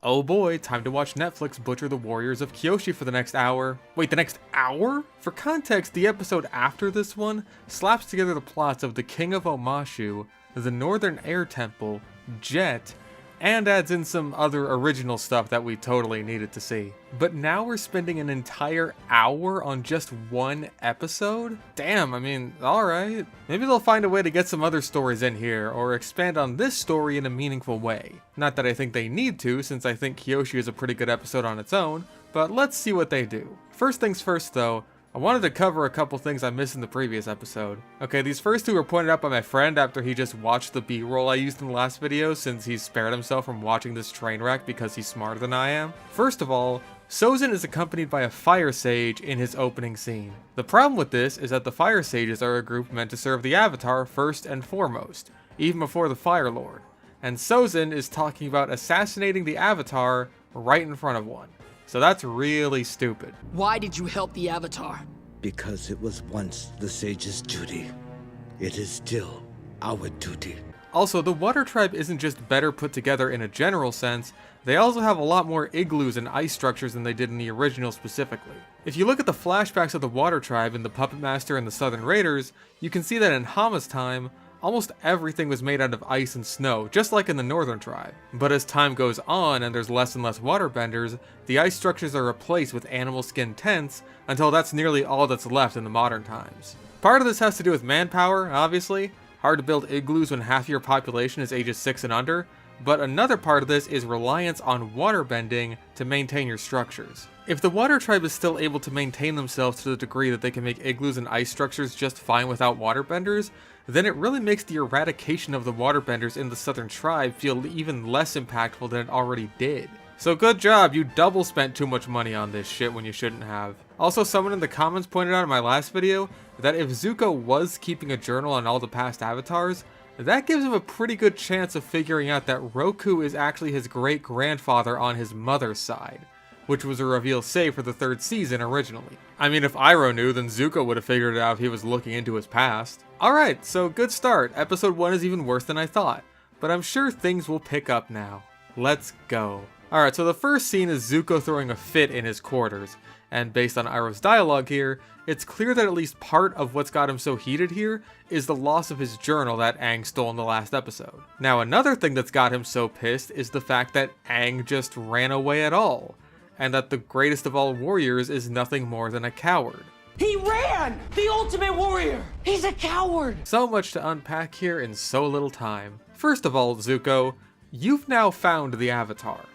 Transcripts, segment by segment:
Oh boy, time to watch Netflix butcher the warriors of Kyoshi for the next hour. Wait, the next hour? For context, the episode after this one slaps together the plots of the King of Omashu, the Northern Air Temple, Jet, and adds in some other original stuff that we totally needed to see. But now we're spending an entire hour on just one episode? Damn, I mean, alright. Maybe they'll find a way to get some other stories in here, or expand on this story in a meaningful way. Not that I think they need to, since I think Kyoshi is a pretty good episode on its own, but let's see what they do. First things first though, I wanted to cover a couple things I missed in the previous episode. Okay, these first two were pointed out by my friend after he just watched the B-roll I used in the last video, since he spared himself from watching this train wreck because he's smarter than I am. First of all, Sozin is accompanied by a fire sage in his opening scene. The problem with this is that the fire sages are a group meant to serve the Avatar first and foremost, even before the Fire Lord. And Sozin is talking about assassinating the Avatar right in front of one. So that's really stupid. Why did you help the Avatar? Because it was once the sage's duty. It is still our duty. Also, the Water Tribe isn't just better put together in a general sense, they also have a lot more igloos and ice structures than they did in the original specifically. If you look at the flashbacks of the Water Tribe in the Puppet Master and the Southern Raiders, you can see that in Hama's time, almost everything was made out of ice and snow, just like in the Northern Tribe. But as time goes on and there's less and less waterbenders, the ice structures are replaced with animal skin tents until that's nearly all that's left in the modern times. Part of this has to do with manpower, obviously. Hard to build igloos when half your population is ages 6 and under, but another part of this is reliance on waterbending to maintain your structures. If the Water Tribe is still able to maintain themselves to the degree that they can make igloos and ice structures just fine without waterbenders, then it really makes the eradication of the waterbenders in the Southern Tribe feel even less impactful than it already did. So good job, you double spent too much money on this shit when you shouldn't have. Also, someone in the comments pointed out in my last video that if Zuko was keeping a journal on all the past avatars, that gives him a pretty good chance of figuring out that Roku is actually his great-grandfather on his mother's side, which was a reveal saved for the 3rd season originally. I mean, if Iroh knew, then Zuko would have figured it out if he was looking into his past. Alright, so good start. Episode 1 is even worse than I thought, but I'm sure things will pick up now. Let's go. Alright, so the first scene is Zuko throwing a fit in his quarters, and based on Iroh's dialogue here, it's clear that at least part of what's got him so heated here is the loss of his journal that Aang stole in the last episode. Now another thing that's got him so pissed is the fact that Aang just ran away at all, and that the greatest of all warriors is nothing more than a coward. He ran! The ultimate warrior! He's a coward! So much to unpack here in so little time. First of all, Zuko, you've now found the Avatar.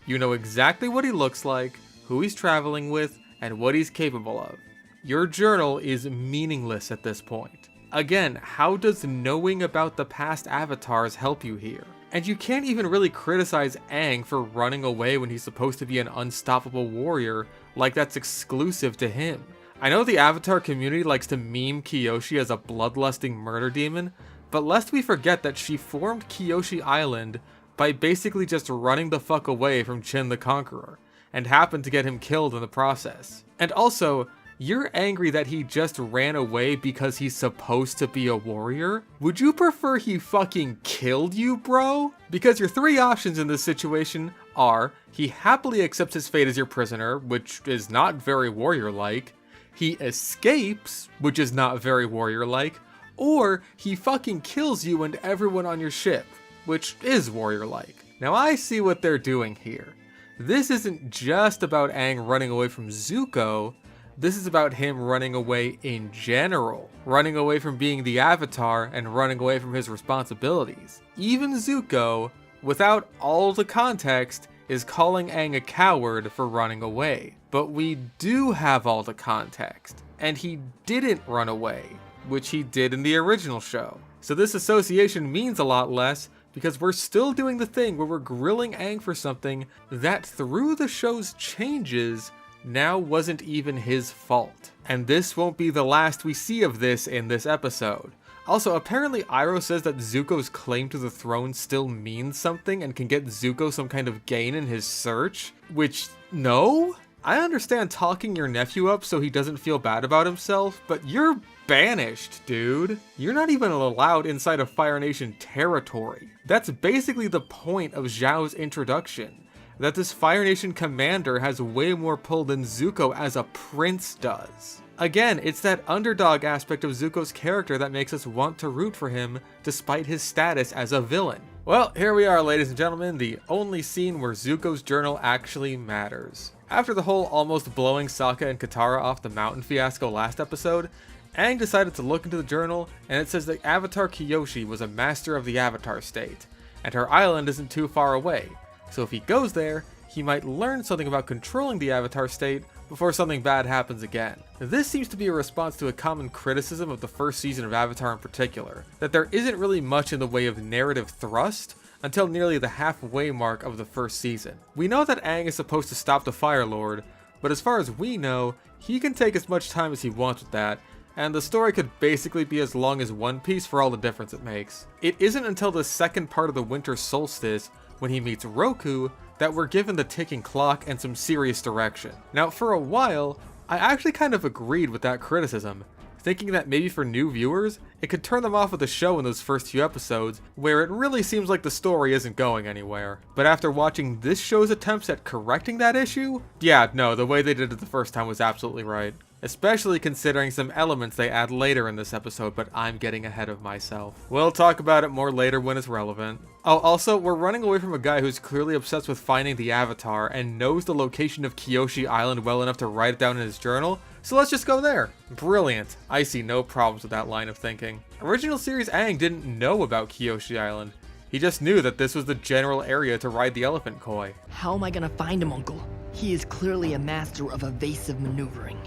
You know exactly what he looks like, who he's traveling with, and what he's capable of. Your journal is meaningless at this point. Again, how does knowing about the past avatars help you here? And you can't even really criticize Aang for running away when he's supposed to be an unstoppable warrior, like that's exclusive to him. I know the Avatar community likes to meme Kyoshi as a bloodlusting murder demon, but lest we forget that she formed Kyoshi Island by basically just running the fuck away from Chin the Conqueror, and happened to get him killed in the process. And also, you're angry that he just ran away because he's supposed to be a warrior? Would you prefer he fucking killed you, bro? Because your 3 options in this situation are, he happily accepts his fate as your prisoner, which is not very warrior-like, he escapes, which is not very warrior-like, or he fucking kills you and everyone on your ship, which is warrior-like. Now I see what they're doing here. This isn't just about Aang running away from Zuko, this is about him running away in general. Running away from being the Avatar and running away from his responsibilities. Even Zuko, without all the context, is calling Aang a coward for running away. But we do have all the context, and he didn't run away, which he did in the original show. So this association means a lot less, because we're still doing the thing where we're grilling Aang for something that through the show's changes now wasn't even his fault. And this won't be the last we see of this in this episode. Also, apparently Iroh says that Zuko's claim to the throne still means something and can get Zuko some kind of gain in his search, which, no? I understand talking your nephew up so he doesn't feel bad about himself, but you're banished, dude. You're not even allowed inside of Fire Nation territory. That's basically the point of Zhao's introduction. that this Fire Nation commander has way more pull than Zuko as a prince does. Again, it's that underdog aspect of Zuko's character that makes us want to root for him despite his status as a villain. Well, here we are, ladies and gentlemen, the only scene where Zuko's journal actually matters. After the whole almost blowing Sokka and Katara off the mountain fiasco last episode, Aang decided to look into the journal, and it says that Avatar Kyoshi was a master of the Avatar state, and her island isn't too far away, so if he goes there, he might learn something about controlling the Avatar state before something bad happens again. This seems to be a response to a common criticism of the first season of Avatar in particular, that there isn't really much in the way of narrative thrust until nearly the halfway mark of the first season. We know that Aang is supposed to stop the Fire Lord, but as far as we know, he can take as much time as he wants with that, and the story could basically be as long as One Piece for all the difference it makes. It isn't until the second part of the winter solstice, when he meets Roku, that we're given the ticking clock and some serious direction. Now, for a while, I actually kind of agreed with that criticism, thinking that maybe for new viewers, it could turn them off of the show in those first few episodes, where it really seems like the story isn't going anywhere. But after watching this show's attempts at correcting that issue, yeah, no, the way they did it the first time was absolutely right. Especially considering some elements they add later in this episode, but I'm getting ahead of myself. We'll talk about it more later when it's relevant. Oh, also, we're running away from a guy who's clearly obsessed with finding the Avatar and knows the location of Kyoshi Island well enough to write it down in his journal, so let's just go there. Brilliant. I see no problems with that line of thinking. Original series Aang didn't know about Kyoshi Island. He just knew that this was the general area to ride the elephant koi. How am I gonna find him, Uncle? He is clearly a master of evasive maneuvering.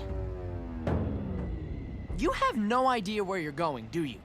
You have no idea where you're going, do you?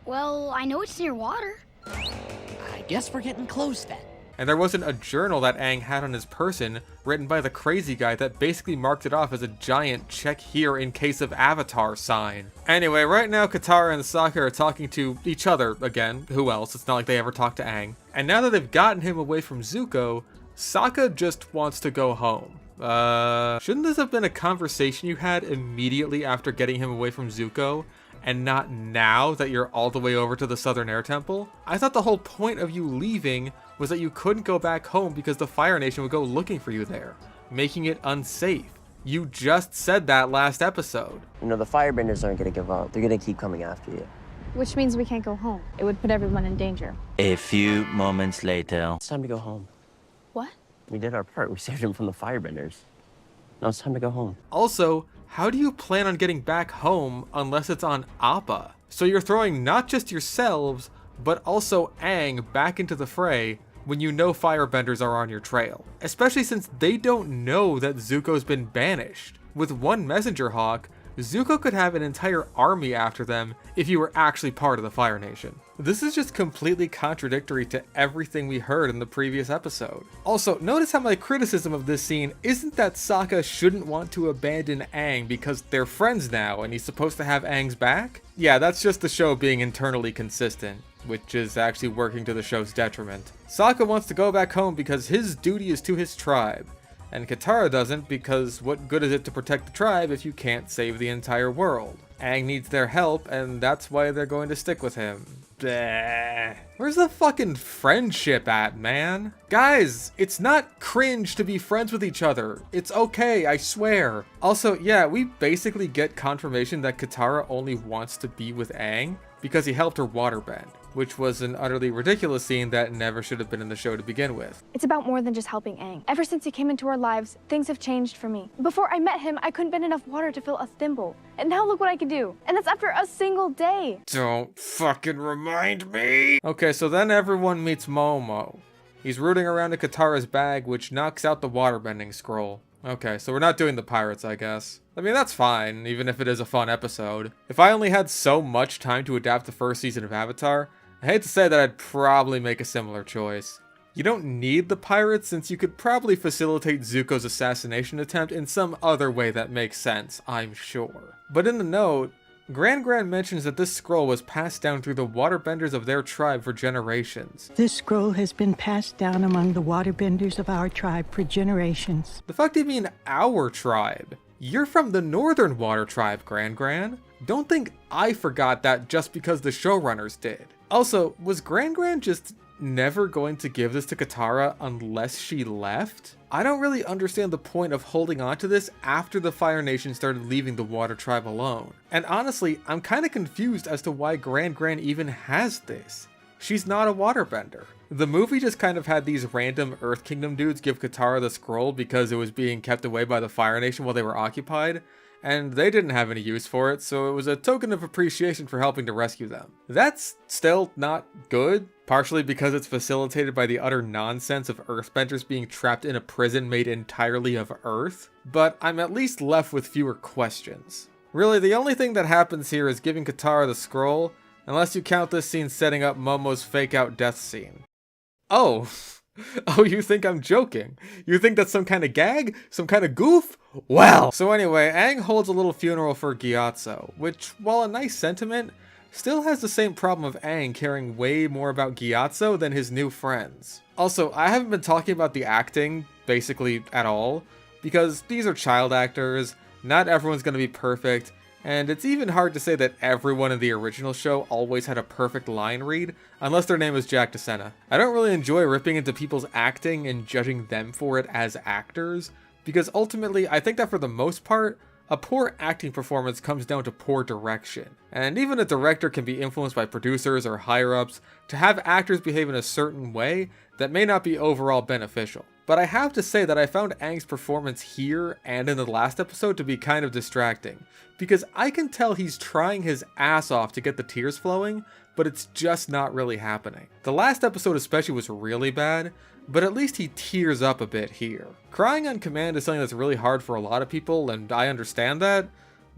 Well, I know it's near water. I guess we're getting close then. And there wasn't a journal that Aang had on his person written by the crazy guy that basically marked it off as a giant check here in case of Avatar sign. Anyway, right now Katara and Sokka are talking to each other again. Who else? It's not like they ever talked to Aang. And now that they've gotten him away from Zuko, Sokka just wants to go home. Shouldn't this have been a conversation you had immediately after getting him away from Zuko, and not now that you're all the way over to the Southern Air Temple? I thought the whole point of you leaving was that you couldn't go back home because the Fire Nation would go looking for you there, making it unsafe. You just said that last episode. You know, the Firebenders aren't gonna give up. They're gonna keep coming after you. Which means we can't go home. It would put everyone in danger. A few moments later. It's time to go home. What? We did our part. We saved him from the Firebenders. Now it's time to go home. Also, how do you plan on getting back home unless it's on Appa? So you're throwing not just yourselves, but also Aang back into the fray when you know Firebenders are on your trail. Especially since they don't know that Zuko's been banished. With one messenger hawk, Zuko could have an entire army after them if you were actually part of the Fire Nation. This is just completely contradictory to everything we heard in the previous episode. Also, notice how my criticism of this scene isn't that Sokka shouldn't want to abandon Aang because they're friends now and he's supposed to have Aang's back. Yeah, that's just the show being internally consistent, which is actually working to the show's detriment. Sokka wants to go back home because his duty is to his tribe. And Katara doesn't because what good is it to protect the tribe if you can't save the entire world? Aang needs their help and that's why they're going to stick with him. Bleh. Where's the fucking friendship at, man? Guys, it's not cringe to be friends with each other. It's okay, I swear. Also, yeah, we basically get confirmation that Katara only wants to be with Aang because he helped her waterbend, which was an utterly ridiculous scene that never should have been in the show to begin with. It's about more than just helping Aang. Ever since he came into our lives, things have changed for me. Before I met him, I couldn't bend enough water to fill a thimble. And now look what I can do. And that's after a single day. Don't fucking remind me! Okay, so then everyone meets Momo. He's rooting around in Katara's bag, which knocks out the waterbending scroll. Okay, so we're not doing the pirates, I guess. I mean, that's fine, even if it is a fun episode. If I only had so much time to adapt the first season of Avatar, I hate to say that I'd probably make a similar choice. You don't need the pirates since you could probably facilitate Zuko's assassination attempt in some other way that makes sense, I'm sure. But in the note, Gran mentions that this scroll was passed down through the waterbenders of their tribe for generations. This scroll has been passed down among the waterbenders of our tribe for generations. The fuck do you mean our tribe? You're from the Northern Water Tribe, Gran. Don't think I forgot that just because the showrunners did. Also, was Gran just never going to give this to Katara unless she left? I don't really understand the point of holding on to this after the Fire Nation started leaving the Water Tribe alone. And honestly, I'm kind of confused as to why Gran even has this. She's not a waterbender. The movie just kind of had these random Earth Kingdom dudes give Katara the scroll because it was being kept away by the Fire Nation while they were occupied, and they didn't have any use for it, so it was a token of appreciation for helping to rescue them. That's still not good, partially because it's facilitated by the utter nonsense of Earthbenders being trapped in a prison made entirely of Earth, but I'm at least left with fewer questions. Really, the only thing that happens here is giving Katara the scroll, unless you count this scene setting up Momo's fake-out death scene. Oh. Oh, you think I'm joking? You think that's some kind of gag? Some kind of goof? Well! So anyway, Aang holds a little funeral for Gyatso, which, while a nice sentiment, still has the same problem of Aang caring way more about Gyatso than his new friends. Also, I haven't been talking about the acting, basically, at all, because these are child actors, not everyone's gonna be perfect, and it's even hard to say that everyone in the original show always had a perfect line read, unless their name is Jack DeSena. I don't really enjoy ripping into people's acting and judging them for it as actors, because ultimately I think that for the most part, a poor acting performance comes down to poor direction. And even a director can be influenced by producers or higher-ups to have actors behave in a certain way that may not be overall beneficial. But I have to say that I found Aang's performance here and in the last episode to be kind of distracting, because I can tell he's trying his ass off to get the tears flowing, but it's just not really happening. The last episode especially was really bad, but at least he tears up a bit here. Crying on command is something that's really hard for a lot of people, and I understand that,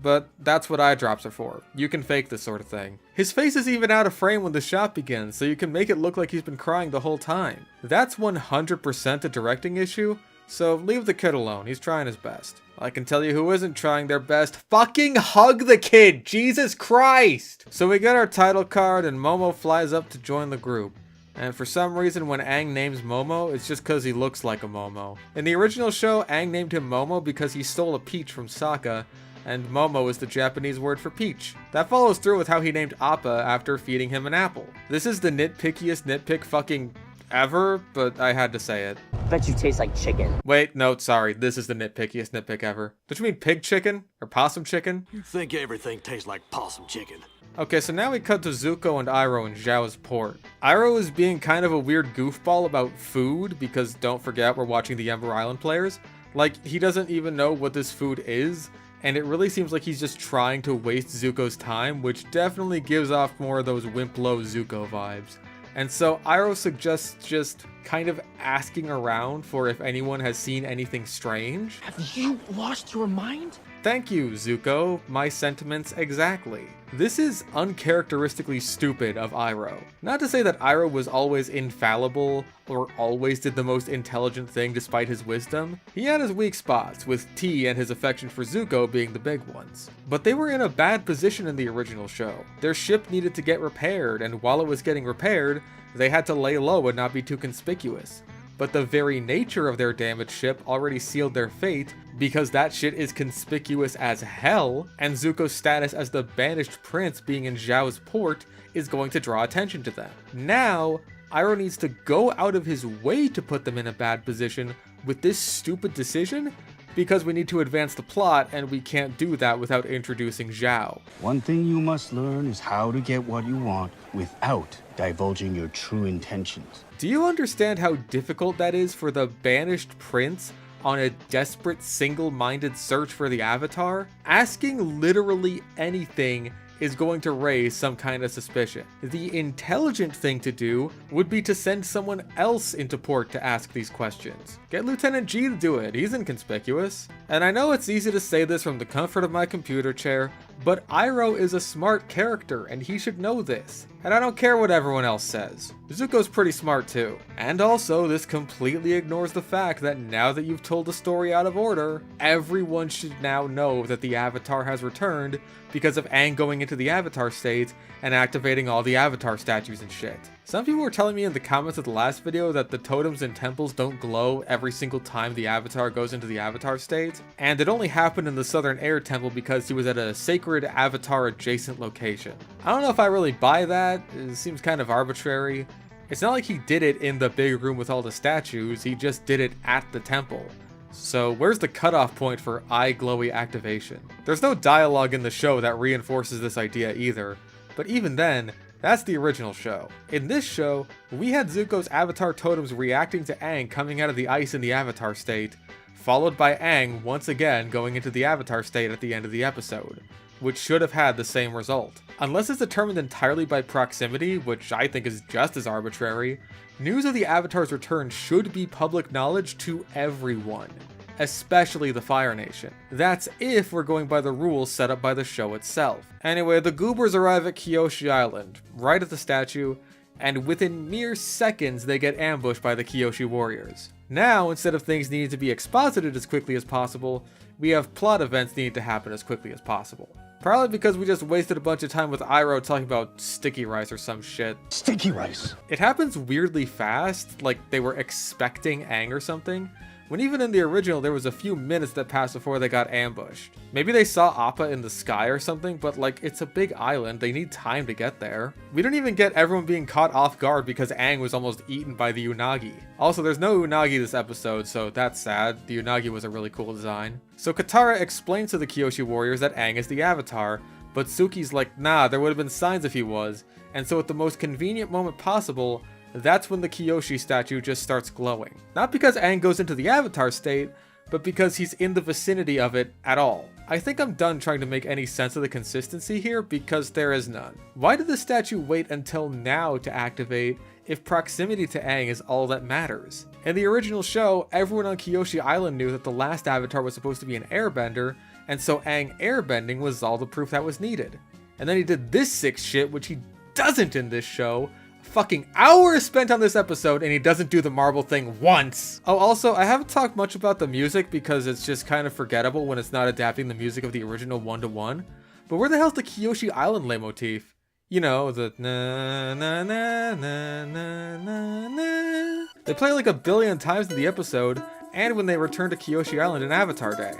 but that's what eye drops are for. You can fake this sort of thing. His face is even out of frame when the shot begins, so you can make it look like he's been crying the whole time. That's 100% a directing issue, so leave the kid alone, he's trying his best. I can tell you who isn't trying their best. Fucking hug the kid, Jesus Christ! So we get our title card and Momo flies up to join the group. And for some reason when Aang names Momo, it's just because he looks like a Momo. In the original show, Aang named him Momo because he stole a peach from Sokka, and Momo is the Japanese word for peach. That follows through with how he named Appa after feeding him an apple. This is the nitpickiest nitpick fucking ever, but I had to say it. Bet you taste like chicken. Wait, no, sorry, this is the nitpickiest nitpick ever. Did you mean pig chicken? Or possum chicken? You think everything tastes like possum chicken. Okay, so now we cut to Zuko and Iroh in Zhao's port. Iroh is being kind of a weird goofball about food, because don't forget we're watching the Ember Island players. Like, he doesn't even know what this food is, and it really seems like he's just trying to waste Zuko's time, which definitely gives off more of those Wimplo Zuko vibes. And so Iroh suggests just kind of asking around for if anyone has seen anything strange. Have you lost your mind? Thank you, Zuko. My sentiments exactly. This is uncharacteristically stupid of Iroh. Not to say that Iroh was always infallible or always did the most intelligent thing despite his wisdom. He had his weak spots, with T and his affection for Zuko being the big ones. But they were in a bad position in the original show. Their ship needed to get repaired, and while it was getting repaired, they had to lay low and not be too conspicuous. But the very nature of their damaged ship already sealed their fate, because that shit is conspicuous as hell, and Zuko's status as the banished prince being in Zhao's port is going to draw attention to them. Now, Iroh needs to go out of his way to put them in a bad position with this stupid decision, because we need to advance the plot, and we can't do that without introducing Zhao. One thing you must learn is how to get what you want without divulging your true intentions. Do you understand how difficult that is for the banished prince on a desperate, single-minded search for the Avatar? Asking literally anything is going to raise some kind of suspicion. The intelligent thing to do would be to send someone else into port to ask these questions. Get Lieutenant G to do it, he's inconspicuous. And I know it's easy to say this from the comfort of my computer chair, but Iroh is a smart character and he should know this. And I don't care what everyone else says. Zuko's pretty smart too. And also, this completely ignores the fact that now that you've told the story out of order, everyone should now know that the Avatar has returned because of Aang going into the Avatar state and activating all the Avatar statues and shit. Some people were telling me in the comments of the last video that the totems and temples don't glow every single time the Avatar goes into the Avatar state, and it only happened in the Southern Air Temple because he was at a sacred Avatar adjacent location. I don't know if I really buy that, it seems kind of arbitrary, It's not like he did it in the big room with all the statues, he just did it at the temple. So where's the cutoff point for eye glowy activation? There's no dialogue in the show that reinforces this idea either, but even then, that's the original show. In this show, we had Zuko's avatar totems reacting to Aang coming out of the ice in the avatar state, followed by Aang once again going into the avatar state at the end of the episode, which should have had the same result. Unless it's determined entirely by proximity, which I think is just as arbitrary, news of the Avatar's return should be public knowledge to everyone, especially the Fire Nation. That's if we're going by the rules set up by the show itself. Anyway, the Goobers arrive at Kyoshi Island, right at the statue, and within mere seconds they get ambushed by the Kyoshi warriors. Now, instead of things needing to be exposited as quickly as possible, we have plot events needing to happen as quickly as possible. Probably because we just wasted a bunch of time with Iroh talking about sticky rice or some shit. Sticky rice. It happens weirdly fast, like they were expecting Aang or something, when even in the original there was a few minutes that passed before they got ambushed. Maybe they saw Appa in the sky or something, but like it's a big island, they need time to get there. We don't even get everyone being caught off guard because Aang was almost eaten by the Unagi. Also, there's no Unagi this episode, so that's sad. The Unagi was a really cool design. So Katara explains to the Kyoshi warriors that Aang is the Avatar, but Suki's like, nah, there would have been signs if he was, and so at the most convenient moment possible, that's when the Kyoshi statue just starts glowing. Not because Aang goes into the Avatar state, but because he's in the vicinity of it at all. I think I'm done trying to make any sense of the consistency here because there is none. Why did the statue wait until now to activate if proximity to Aang is all that matters? In the original show, everyone on Kyoshi Island knew that the last Avatar was supposed to be an airbender, and so Aang airbending was all the proof that was needed. And then he did this sick shit, which he doesn't in this show. Fucking hours spent on this episode and he doesn't do the marble thing once. Oh, also, I haven't talked much about the music because it's just kind of forgettable when it's not adapting the music of the original one-to-one. But where the hell's the Kyoshi Island leitmotif? You know, the na na na na na na na. They play like a billion times in the episode and when they return to Kyoshi Island in Avatar Day.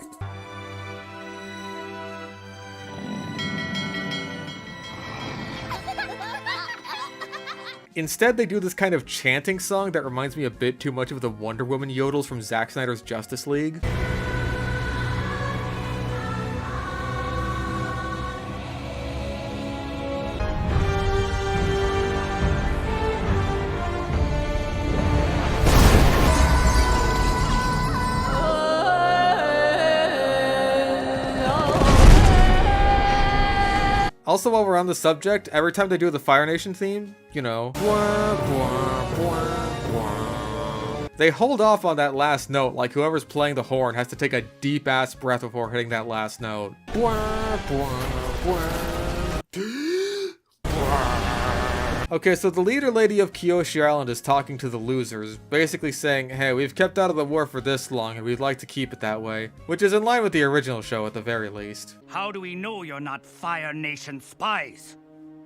Instead, they do this kind of chanting song that reminds me a bit too much of the Wonder Woman yodels from Zack Snyder's Justice League. Also, while we're on the subject, every time they do the Fire Nation theme, you know, they hold off on that last note, like whoever's playing the horn has to take a deep ass breath before hitting that last note. Okay, so the leader lady of Kyoshi Island is talking to the losers, basically saying, hey, we've kept out of the war for this long and we'd like to keep it that way, which is in line with the original show at the very least. How do we know you're not Fire Nation spies?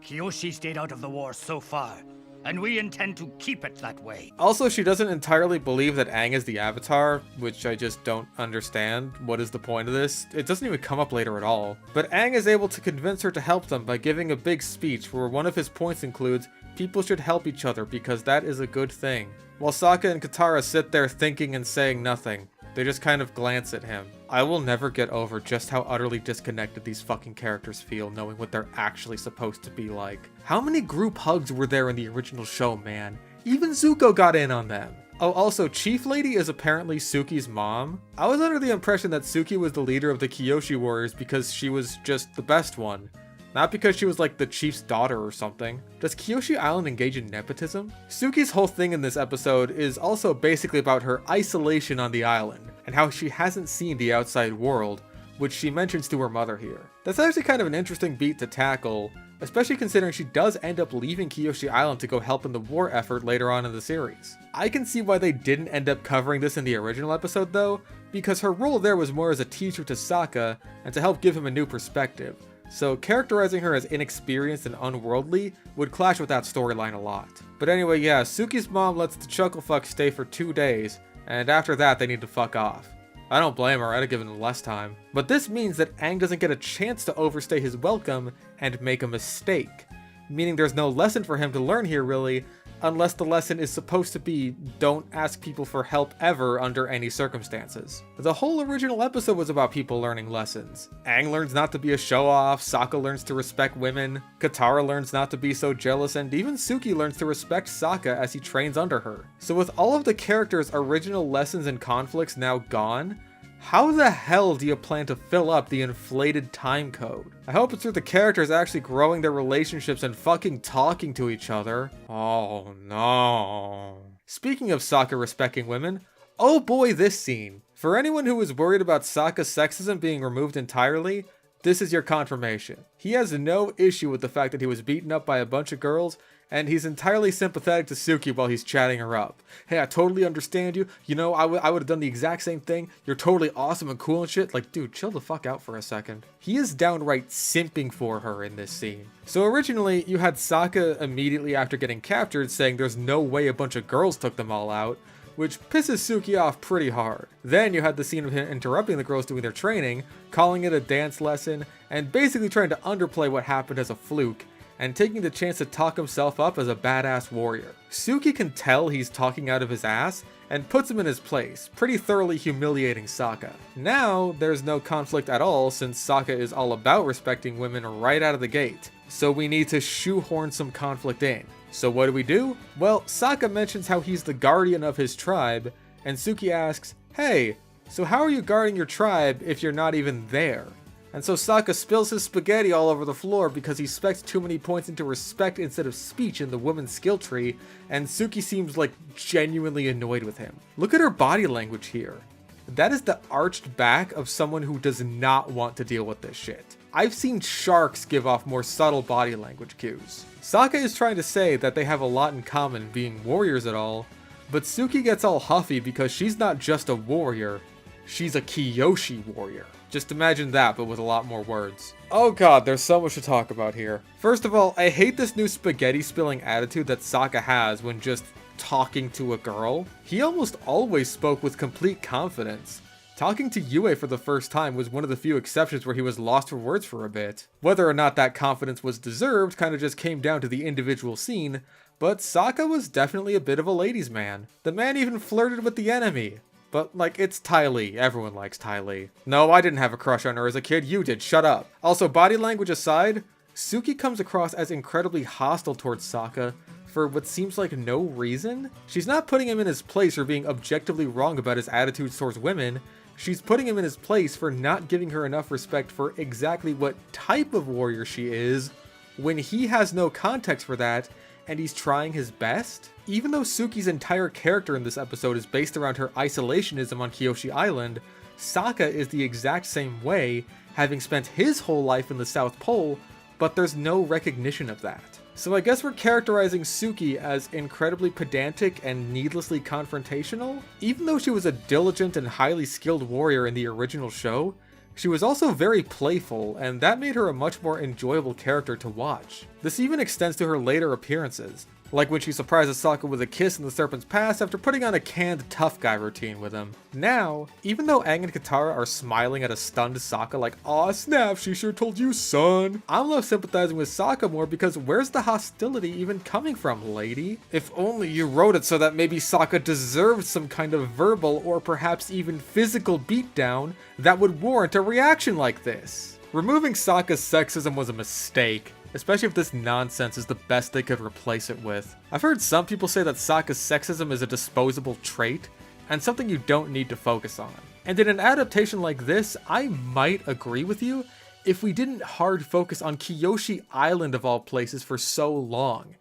Kyoshi stayed out of the war so far, and we intend to keep it that way. Also, she doesn't entirely believe that Aang is the Avatar, which I just don't understand. What is the point of this? It doesn't even come up later at all. But Aang is able to convince her to help them by giving a big speech where one of his points includes, people should help each other because that is a good thing. While Sokka and Katara sit there thinking and saying nothing, they just kind of glance at him. I will never get over just how utterly disconnected these fucking characters feel knowing what they're actually supposed to be like. How many group hugs were there in the original show, man? Even Zuko got in on them. Oh, also, Chief Lady is apparently Suki's mom. I was under the impression that Suki was the leader of the Kyoshi warriors because she was just the best one. Not because she was like the chief's daughter or something. Does Kyoshi Island engage in nepotism? Suki's whole thing in this episode is also basically about her isolation on the island, and how she hasn't seen the outside world, which she mentions to her mother here. That's actually kind of an interesting beat to tackle, especially considering she does end up leaving Kyoshi Island to go help in the war effort later on in the series. I can see why they didn't end up covering this in the original episode though, because her role there was more as a teacher to Sokka and to help give him a new perspective. So characterizing her as inexperienced and unworldly would clash with that storyline a lot. But anyway, yeah, Suki's mom lets the Chucklefuck stay for 2 days, and after that they need to fuck off. I don't blame her, I'd have given them less time. But this means that Aang doesn't get a chance to overstay his welcome and make a mistake. meaning there's no lesson for him to learn here really, unless the lesson is supposed to be don't ask people for help ever under any circumstances. The whole original episode was about people learning lessons. Aang learns not to be a show-off, Sokka learns to respect women, Katara learns not to be so jealous, and even Suki learns to respect Sokka as he trains under her. So with all of the characters' original lessons and conflicts now gone, how the hell do you plan to fill up the inflated time code? I hope it's through the characters actually growing their relationships and fucking talking to each other. Oh no. Speaking of Sokka respecting women, oh boy this scene. For anyone who was worried about Sokka's sexism being removed entirely, this is your confirmation. He has no issue with the fact that he was beaten up by a bunch of girls, and he's entirely sympathetic to Suki while he's chatting her up. Hey, I totally understand you. You know, I would have done the exact same thing. You're totally awesome and cool and shit. Like, dude, chill the fuck out for a second. He is downright simping for her in this scene. So originally, you had Sokka immediately after getting captured saying there's no way a bunch of girls took them all out, which pisses Suki off pretty hard. Then you had the scene of him interrupting the girls doing their training, calling it a dance lesson, and basically trying to underplay what happened as a fluke, and taking the chance to talk himself up as a badass warrior. Suki can tell he's talking out of his ass, and puts him in his place, pretty thoroughly humiliating Sokka. Now, there's no conflict at all since Sokka is all about respecting women right out of the gate, so we need to shoehorn some conflict in. So what do? Well, Sokka mentions how he's the guardian of his tribe, and Suki asks, hey, so how are you guarding your tribe if you're not even there? And so Sokka spills his spaghetti all over the floor because he specs too many points into respect instead of speech in the woman's skill tree, and Suki seems like genuinely annoyed with him. Look at her body language here. That is the arched back of someone who does not want to deal with this shit. I've seen sharks give off more subtle body language cues. Sokka is trying to say that they have a lot in common being warriors at all, but Suki gets all huffy because she's not just a warrior, she's a Kyoshi warrior. Just imagine that, but with a lot more words. Oh god, there's so much to talk about here. First of all, I hate this new spaghetti spilling attitude that Sokka has when just talking to a girl. He almost always spoke with complete confidence. Talking to Yue for the first time was one of the few exceptions where he was lost for words for a bit. Whether or not that confidence was deserved kinda just came down to the individual scene, but Sokka was definitely a bit of a ladies' man. The man even flirted with the enemy. But, like, it's Ty Lee. Everyone likes Ty Lee. No, I didn't have a crush on her as a kid. You did. Shut up. Also, body language aside, Suki comes across as incredibly hostile towards Sokka for what seems like no reason. She's not putting him in his place for being objectively wrong about his attitudes towards women. She's putting him in his place for not giving her enough respect for exactly what type of warrior she is when he has no context for that and he's trying his best. Even though Suki's entire character in this episode is based around her isolationism on Kyoshi Island, Sokka is the exact same way, having spent his whole life in the South Pole, but there's no recognition of that. So I guess we're characterizing Suki as incredibly pedantic and needlessly confrontational. Even though she was a diligent and highly skilled warrior in the original show, she was also very playful, and that made her a much more enjoyable character to watch. This even extends to her later appearances, like when she surprises Sokka with a kiss in the Serpent's Pass after putting on a canned tough guy routine with him. Now, even though Aang and Katara are smiling at a stunned Sokka like, aw snap, she sure told you son, I'm left sympathizing with Sokka more because where's the hostility even coming from, lady? If only you wrote it so that maybe Sokka deserved some kind of verbal or perhaps even physical beatdown that would warrant a reaction like this. Removing Sokka's sexism was a mistake, especially if this nonsense is the best they could replace it with. I've heard some people say that Sokka's sexism is a disposable trait, and something you don't need to focus on. And in an adaptation like this, I might agree with you if we didn't hard focus on Kyoshi Island of all places for so long,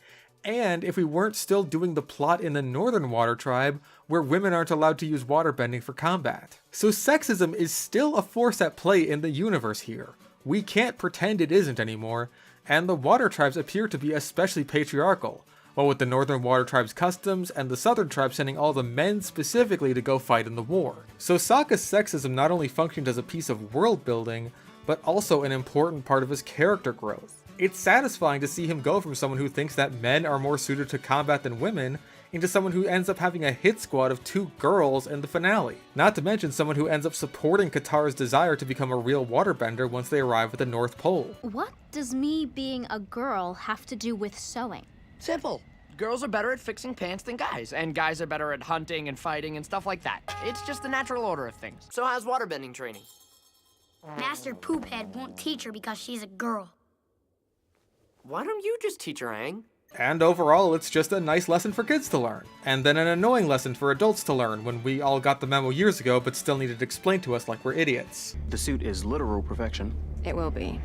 and if we weren't still doing the plot in the Northern Water Tribe where women aren't allowed to use waterbending for combat. So sexism is still a force at play in the universe here. We can't pretend it isn't anymore, and the Water Tribes appear to be especially patriarchal, what with the Northern Water Tribe's customs and the Southern Tribe sending all the men specifically to go fight in the war. So Sokka's sexism not only functioned as a piece of world building, but also an important part of his character growth. It's satisfying to see him go from someone who thinks that men are more suited to combat than women into someone who ends up having a hit squad of 2 girls in the finale. Not to mention someone who ends up supporting Katara's desire to become a real waterbender once they arrive at the North Pole. What does me being a girl have to do with sewing? Simple. Girls are better at fixing pants than guys, and guys are better at hunting and fighting and stuff like that. It's just the natural order of things. So how's waterbending training? Master Poophead won't teach her because she's a girl. Why don't you just teach her, Aang? And overall, it's just a nice lesson for kids to learn. And then an annoying lesson for adults to learn when we all got the memo years ago but still needed explained to us like we're idiots. The suit is literal perfection. It will be.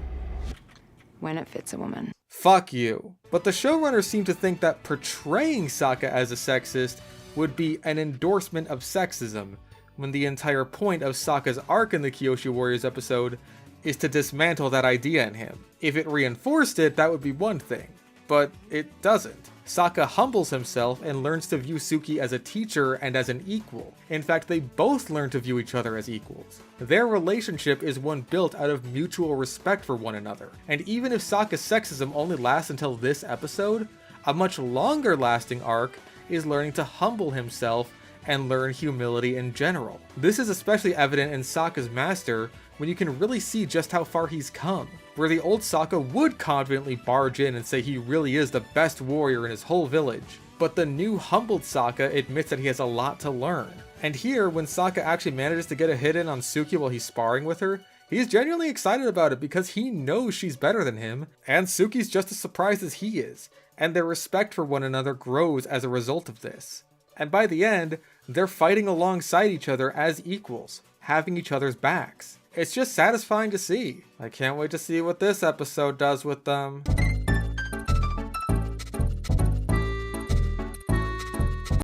When it fits a woman. Fuck you. But the showrunners seem to think that portraying Sokka as a sexist would be an endorsement of sexism, when the entire point of Sokka's arc in the Kyoshi Warriors episode is to dismantle that idea in him. If it reinforced it, that would be one thing. But it doesn't. Sokka humbles himself and learns to view Suki as a teacher and as an equal. In fact, they both learn to view each other as equals. Their relationship is one built out of mutual respect for one another. And even if Sokka's sexism only lasts until this episode, a much longer lasting arc is learning to humble himself and learn humility in general. This is especially evident in Sokka's master, when you can really see just how far he's come. Where the old Sokka would confidently barge in and say he really is the best warrior in his whole village. But the new humbled Sokka admits that he has a lot to learn. And here, when Sokka actually manages to get a hit in on Suki while he's sparring with her, he's genuinely excited about it because he knows she's better than him, and Suki's just as surprised as he is, and their respect for one another grows as a result of this. And by the end, they're fighting alongside each other as equals, having each other's backs. It's just satisfying to see. I can't wait to see what this episode does with them.